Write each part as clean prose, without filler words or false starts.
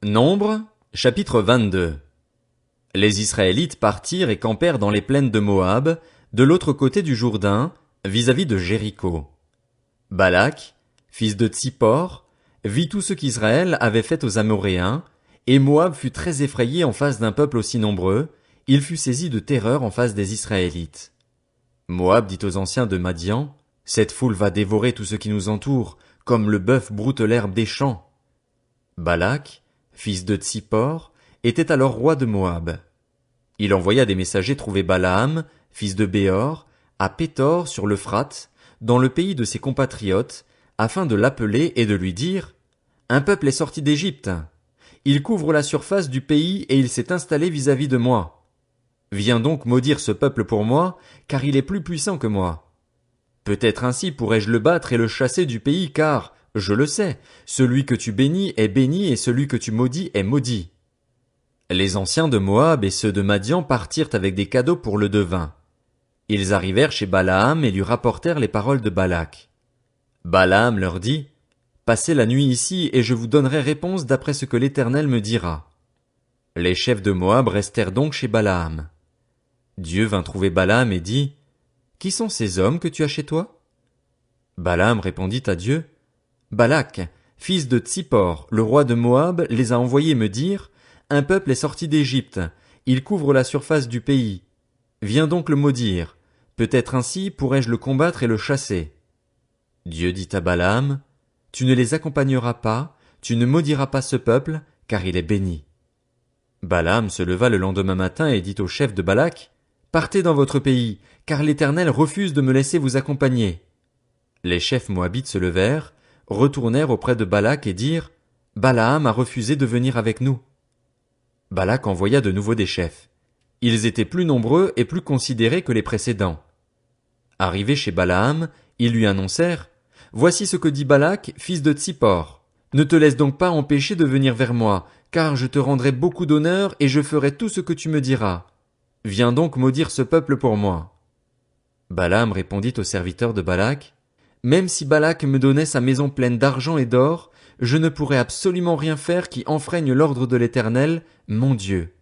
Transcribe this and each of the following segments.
Nombre, chapitre 22. Les Israélites partirent et campèrent dans les plaines de Moab, de l'autre côté du Jourdain, vis-à-vis de Jéricho. Balak, fils de Tsippor, vit tout ce qu'Israël avait fait aux Amoréens, et Moab fut très effrayé en face d'un peuple aussi nombreux, il fut saisi de terreur en face des Israélites. Moab dit aux anciens de Madian, « Cette foule va dévorer tout ce qui nous entoure, comme le bœuf broute l'herbe des champs. » Balak, fils de Tsippor, était alors roi de Moab. Il envoya des messagers trouver Balaam, fils de Béor, à Pétor sur l'Euphrate, dans le pays de ses compatriotes, afin de l'appeler et de lui dire, « Un peuple est sorti d'Égypte. Il couvre la surface du pays et il s'est installé vis-à-vis de moi. Viens donc maudire ce peuple pour moi, car il est plus puissant que moi. Peut-être ainsi pourrais-je le battre et le chasser du pays, car, je le sais, celui que tu bénis est béni et celui que tu maudis est maudit. » Les anciens de Moab et ceux de Madian partirent avec des cadeaux pour le devin. Ils arrivèrent chez Balaam et lui rapportèrent les paroles de Balak. Balaam leur dit, « Passez la nuit ici et je vous donnerai réponse d'après ce que l'Éternel me dira. » Les chefs de Moab restèrent donc chez Balaam. Dieu vint trouver Balaam et dit, « Qui sont ces hommes que tu as chez toi? » Balaam répondit à Dieu, « Balak, fils de Tsippor, le roi de Moab, les a envoyés me dire, « Un peuple est sorti d'Égypte, il couvre la surface du pays. Viens donc le maudire, peut-être ainsi pourrais-je le combattre et le chasser. » Dieu dit à Balaam, « Tu ne les accompagneras pas, tu ne maudiras pas ce peuple, car il est béni. » Balaam se leva le lendemain matin et dit au chef de Balak, « Partez dans votre pays, car l'Éternel refuse de me laisser vous accompagner. » Les chefs moabites se levèrent, retournèrent auprès de Balak et dirent, « Balaam a refusé de venir avec nous. » Balak envoya de nouveau des chefs. Ils étaient plus nombreux et plus considérés que les précédents. Arrivés chez Balaam, ils lui annoncèrent, « Voici ce que dit Balak, fils de Tsippor. Ne te laisse donc pas empêcher de venir vers moi, car je te rendrai beaucoup d'honneur et je ferai tout ce que tu me diras. Viens donc maudire ce peuple pour moi. » Balaam répondit aux serviteurs de Balak, « Même si Balak me donnait sa maison pleine d'argent et d'or, je ne pourrais absolument rien faire qui enfreigne l'ordre de l'Éternel, mon Dieu.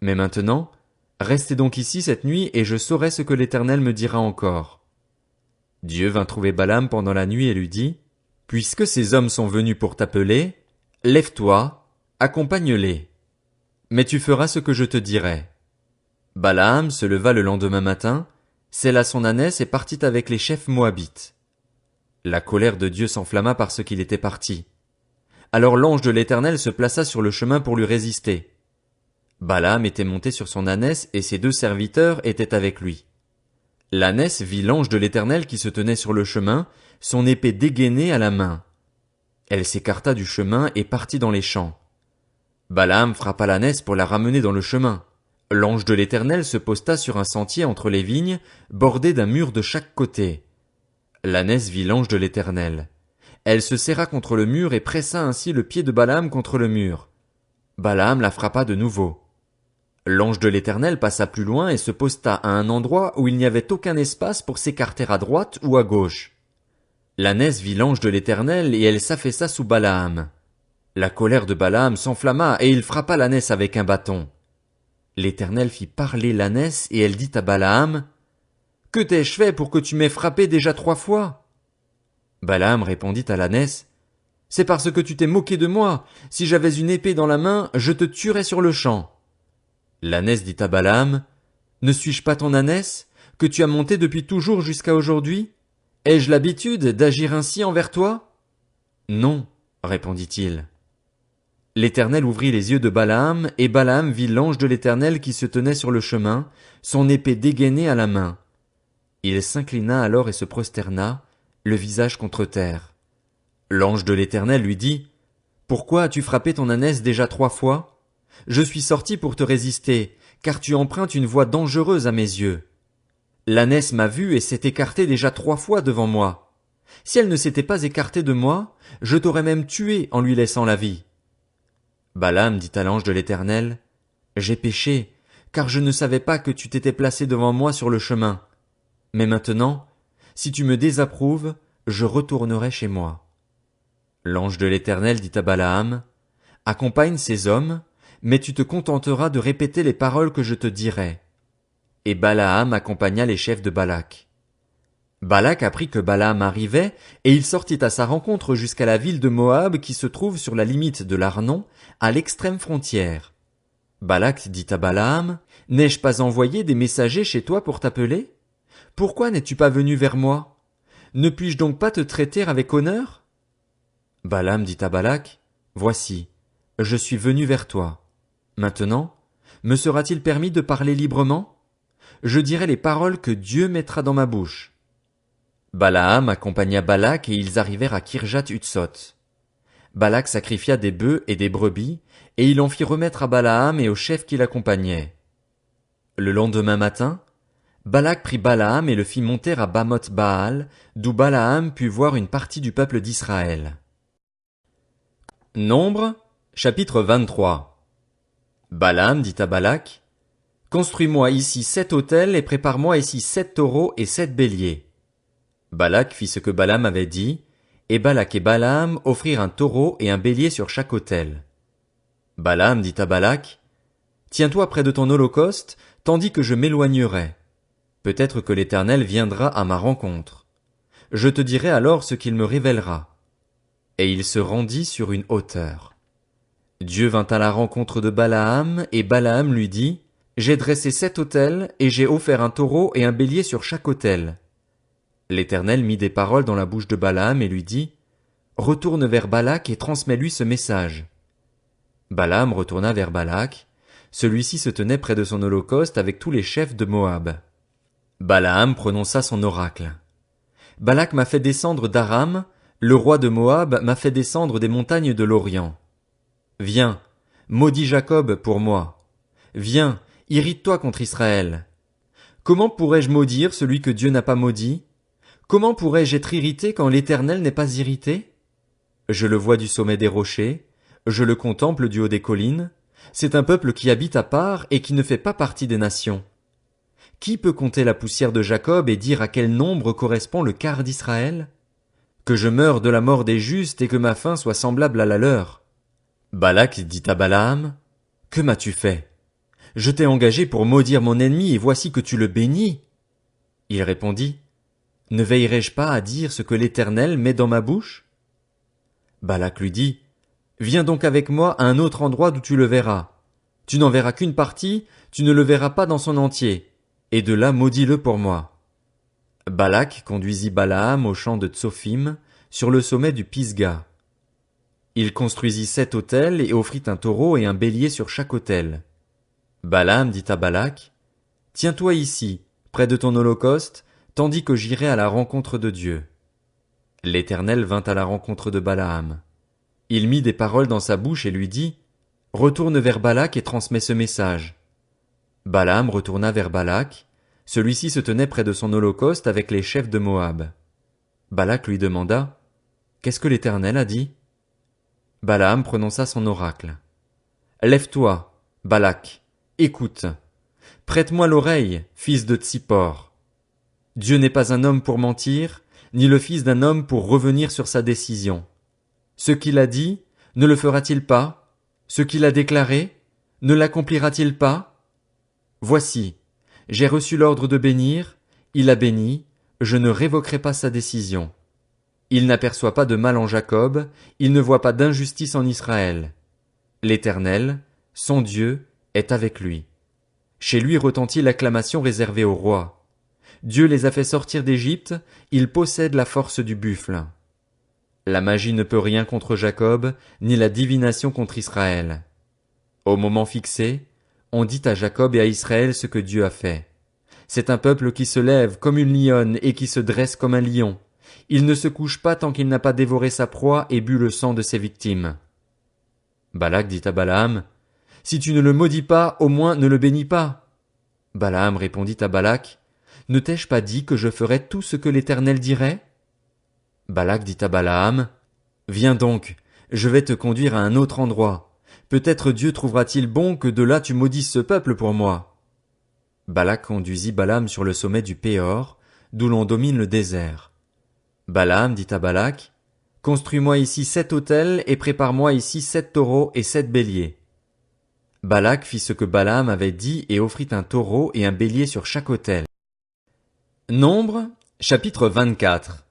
Mais maintenant, restez donc ici cette nuit et je saurai ce que l'Éternel me dira encore. » Dieu vint trouver Balaam pendant la nuit et lui dit, « Puisque ces hommes sont venus pour t'appeler, lève-toi, accompagne-les. Mais tu feras ce que je te dirai. » Balaam se leva le lendemain matin, sella son ânesse et partit avec les chefs moabites. La colère de Dieu s'enflamma parce qu'il était parti. Alors l'ange de l'Éternel se plaça sur le chemin pour lui résister. Balaam était monté sur son ânesse et ses 2 serviteurs étaient avec lui. L'ânesse vit l'ange de l'Éternel qui se tenait sur le chemin, son épée dégainée à la main. Elle s'écarta du chemin et partit dans les champs. Balaam frappa l'ânesse pour la ramener dans le chemin. L'ange de l'Éternel se posta sur un sentier entre les vignes, bordé d'un mur de chaque côté. L'ânesse vit l'ange de l'Éternel. Elle se serra contre le mur et pressa ainsi le pied de Balaam contre le mur. Balaam la frappa de nouveau. L'ange de l'Éternel passa plus loin et se posta à un endroit où il n'y avait aucun espace pour s'écarter à droite ou à gauche. L'ânesse vit l'ange de l'Éternel et elle s'affaissa sous Balaam. La colère de Balaam s'enflamma et il frappa l'ânesse avec un bâton. L'Éternel fit parler l'ânesse et elle dit à Balaam, « Que t'ai-je fait pour que tu m'aies frappé déjà 3 fois? » Balaam répondit à l'ânesse, « C'est parce que tu t'es moqué de moi. Si j'avais une épée dans la main, je te tuerais sur le champ. » L'ânesse dit à Balaam, « Ne suis-je pas ton ânesse, que tu as montée depuis toujours jusqu'à aujourd'hui? Ai-je l'habitude d'agir ainsi envers toi? » Non, répondit-il. L'Éternel ouvrit les yeux de Balaam, et Balaam vit l'ange de l'Éternel qui se tenait sur le chemin, son épée dégainée à la main. Il s'inclina alors et se prosterna, le visage contre terre. L'ange de l'Éternel lui dit, « Pourquoi as-tu frappé ton ânesse déjà 3 fois? Je suis sorti pour te résister, car tu empruntes une voie dangereuse à mes yeux. L'ânesse m'a vu et s'est écartée déjà 3 fois devant moi. Si elle ne s'était pas écartée de moi, je t'aurais même tué en lui laissant la vie. » Balaam dit à l'ange de l'Éternel, « J'ai péché, car je ne savais pas que tu t'étais placé devant moi sur le chemin. Mais maintenant, si tu me désapprouves, je retournerai chez moi. » L'ange de l'Éternel dit à Balaam, « Accompagne ces hommes, mais tu te contenteras de répéter les paroles que je te dirai. Et Balaam accompagna les chefs de Balak. Balak apprit que Balaam arrivait, et il sortit à sa rencontre jusqu'à la ville de Moab qui se trouve sur la limite de l'Arnon, à l'extrême frontière. Balak dit à Balaam, « N'ai-je pas envoyé des messagers chez toi pour t'appeler? Pourquoi n'es-tu pas venu vers moi? Ne puis-je donc pas te traiter avec honneur? » Balaam dit à Balak, « Voici, je suis venu vers toi. Maintenant, me sera-t-il permis de parler librement? Je dirai les paroles que Dieu mettra dans ma bouche. » Balaam accompagna Balak et ils arrivèrent à Kirjat Hutsot. Balak sacrifia des bœufs et des brebis, et il en fit remettre à Balaam et aux chefs qui l'accompagnaient. Le lendemain matin, Balak prit Balaam et le fit monter à Bamoth Baal, d'où Balaam put voir une partie du peuple d'Israël. Nombre, chapitre 23. Balaam dit à Balak, « Construis-moi ici 7 autels et prépare-moi ici 7 taureaux et 7 béliers. » Balak fit ce que Balaam avait dit, et Balak et Balaam offrirent un taureau et un bélier sur chaque autel. Balaam dit à Balak, « Tiens-toi près de ton holocauste, tandis que je m'éloignerai. Peut-être que l'Éternel viendra à ma rencontre. Je te dirai alors ce qu'il me révélera. » Et il se rendit sur une hauteur. Dieu vint à la rencontre de Balaam, et Balaam lui dit, « J'ai dressé 7 autels, et j'ai offert un taureau et un bélier sur chaque autel. » L'Éternel mit des paroles dans la bouche de Balaam et lui dit, « Retourne vers Balak et transmets-lui ce message. » Balaam retourna vers Balak. Celui-ci se tenait près de son holocauste avec tous les chefs de Moab. Balaam prononça son oracle. « Balak m'a fait descendre d'Aram, le roi de Moab m'a fait descendre des montagnes de l'Orient. Viens, maudis Jacob pour moi. Viens, irrite-toi contre Israël. Comment pourrais-je maudire celui que Dieu n'a pas maudit? Comment pourrais-je être irrité quand l'Éternel n'est pas irrité? Je le vois du sommet des rochers, je le contemple du haut des collines. C'est un peuple qui habite à part et qui ne fait pas partie des nations. Qui peut compter la poussière de Jacob et dire à quel nombre correspond le quart d'Israël? Que je meure de la mort des justes et que ma fin soit semblable à la leur. » Balak dit à Balaam, « Que m'as-tu fait? Je t'ai engagé pour maudire mon ennemi et voici que tu le bénis. » Il répondit, « Ne veillerai-je pas à dire ce que l'Éternel met dans ma bouche? » Balak lui dit, « Viens donc avec moi à un autre endroit d'où tu le verras. Tu n'en verras qu'une partie, tu ne le verras pas dans son entier, et de là maudis-le pour moi. » Balak conduisit Balaam au champ de Tsophim, sur le sommet du Pisga. Il construisit 7 autels et offrit un taureau et un bélier sur chaque autel. Balaam dit à Balak, « Tiens-toi ici, près de ton holocauste, tandis que j'irai à la rencontre de Dieu. » L'Éternel vint à la rencontre de Balaam. Il mit des paroles dans sa bouche et lui dit, « Retourne vers Balak et transmets ce message. » Balaam retourna vers Balak. Celui-ci se tenait près de son holocauste avec les chefs de Moab. Balak lui demanda, « Qu'est-ce que l'Éternel a dit? » Balaam prononça son oracle. « Lève-toi, Balak, écoute. Prête-moi l'oreille, fils de Tsippor. Dieu n'est pas un homme pour mentir, ni le fils d'un homme pour revenir sur sa décision. Ce qu'il a dit, ne le fera-t-il pas? Ce qu'il a déclaré, ne l'accomplira-t-il pas? Voici, j'ai reçu l'ordre de bénir, il a béni, je ne révoquerai pas sa décision. Il n'aperçoit pas de mal en Jacob, il ne voit pas d'injustice en Israël. L'Éternel, son Dieu, est avec lui. Chez lui retentit l'acclamation réservée au roi. Dieu les a fait sortir d'Égypte, il possède la force du buffle. La magie ne peut rien contre Jacob, ni la divination contre Israël. Au moment fixé, on dit à Jacob et à Israël ce que Dieu a fait. C'est un peuple qui se lève comme une lionne et qui se dresse comme un lion. Il ne se couche pas tant qu'il n'a pas dévoré sa proie et bu le sang de ses victimes. Balak dit à Balaam, « Si tu ne le maudis pas, au moins ne le bénis pas. » Balaam répondit à Balak, « Ne t'ai-je pas dit que je ferais tout ce que l'Éternel dirait? » Balak dit à Balaam, « Viens donc, je vais te conduire à un autre endroit. Peut-être Dieu trouvera-t-il bon que de là tu maudisses ce peuple pour moi. » Balak conduisit Balaam sur le sommet du Péor, d'où l'on domine le désert. Balaam dit à Balak, « Construis-moi ici 7 autels et prépare-moi ici 7 taureaux et 7 béliers. Balak fit ce que Balaam avait dit et offrit un taureau et un bélier sur chaque autel. Nombre, chapitre 24.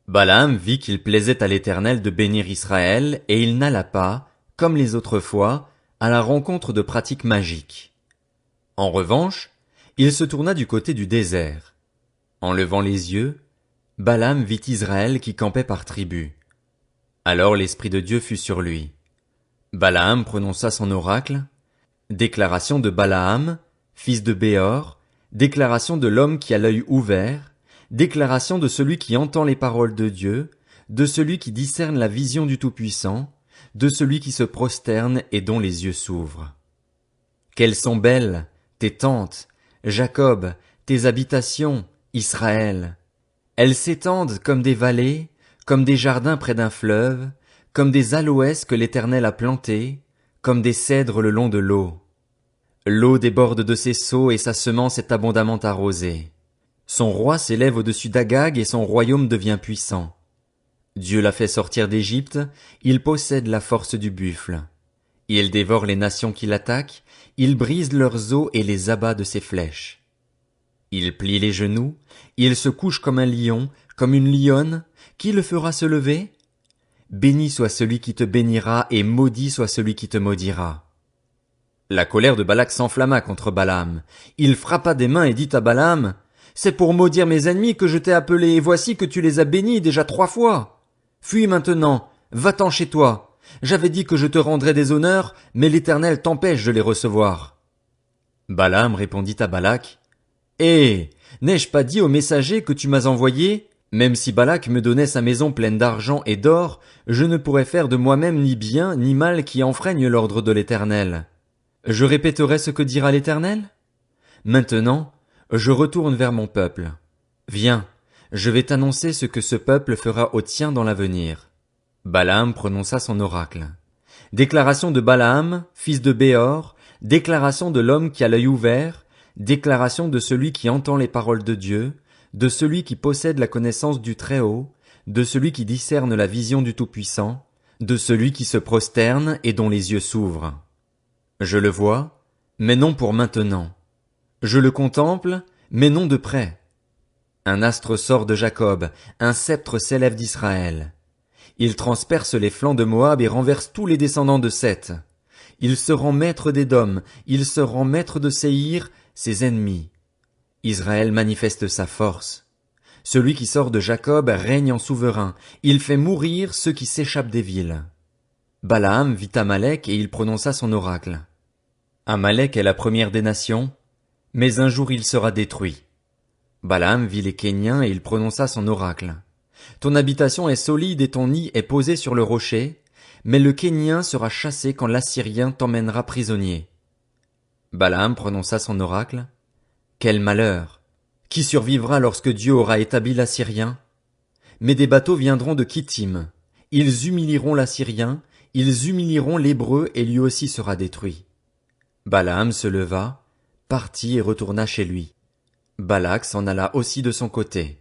Balaam vit qu'il plaisait à l'Éternel de bénir Israël, et il n'alla pas, comme les autres fois, à la rencontre de pratiques magiques. En revanche, il se tourna du côté du désert. En levant les yeux, Balaam vit Israël qui campait par tribus. Alors l'Esprit de Dieu fut sur lui. Balaam prononça son oracle, déclaration de Balaam, fils de Béor, déclaration de l'homme qui a l'œil ouvert, déclaration de celui qui entend les paroles de Dieu, de celui qui discerne la vision du Tout-Puissant, de celui qui se prosterne et dont les yeux s'ouvrent. Quelles sont belles, tes tentes, Jacob, tes habitations, Israël! Elles s'étendent comme des vallées, comme des jardins près d'un fleuve, comme des aloès que l'Éternel a plantés, comme des cèdres le long de l'eau. L'eau déborde de ses seaux et sa semence est abondamment arrosée. Son roi s'élève au-dessus d'Agag et son royaume devient puissant. Dieu l'a fait sortir d'Égypte, il possède la force du buffle. Il dévore les nations qui l'attaquent, il brise leurs os et les abat de ses flèches. Il plie les genoux, il se couche comme un lion, comme une lionne, qui le fera se lever? Béni soit celui qui te bénira et maudit soit celui qui te maudira. La colère de Balak s'enflamma contre Balaam. Il frappa des mains et dit à Balaam, « C'est pour maudire mes ennemis que je t'ai appelé et voici que tu les as bénis déjà 3 fois. Fuis maintenant, va-t'en chez toi. J'avais dit que je te rendrais des honneurs, mais l'Éternel t'empêche de les recevoir. » Balaam répondit à Balak, « n'ai-je pas dit au messager que tu m'as envoyé? Même si Balak me donnait sa maison pleine d'argent et d'or, je ne pourrais faire de moi-même ni bien ni mal qui enfreigne l'ordre de l'Éternel. Je répéterai ce que dira l'Éternel? Maintenant, je retourne vers mon peuple. Viens, je vais t'annoncer ce que ce peuple fera au tien dans l'avenir. » Balaam prononça son oracle. Déclaration de Balaam, fils de Béor, déclaration de l'homme qui a l'œil ouvert, déclaration de celui qui entend les paroles de Dieu, de celui qui possède la connaissance du Très-Haut, de celui qui discerne la vision du Tout-Puissant, de celui qui se prosterne et dont les yeux s'ouvrent. Je le vois, mais non pour maintenant. Je le contemple, mais non de près. Un astre sort de Jacob, un sceptre s'élève d'Israël. Il transperce les flancs de Moab et renverse tous les descendants de Seth. Il se rend maître d'Édom, il se rend maître de Séhir, ses ennemis. Israël manifeste sa force. Celui qui sort de Jacob règne en souverain, il fait mourir ceux qui s'échappent des villes. Balaam vit Amalek et il prononça son oracle. Amalek est la première des nations, mais un jour il sera détruit. Balaam vit les Kéniens et il prononça son oracle. Ton habitation est solide et ton nid est posé sur le rocher, mais le Kénien sera chassé quand l'Assyrien t'emmènera prisonnier. Balaam prononça son oracle. Quel malheur! Qui survivra lorsque Dieu aura établi l'Assyrien? Mais des bateaux viendront de Kittim. Ils humilieront l'Assyrien, ils humilieront l'Hébreu et lui aussi sera détruit. Balaam se leva, partit et retourna chez lui. Balak s'en alla aussi de son côté.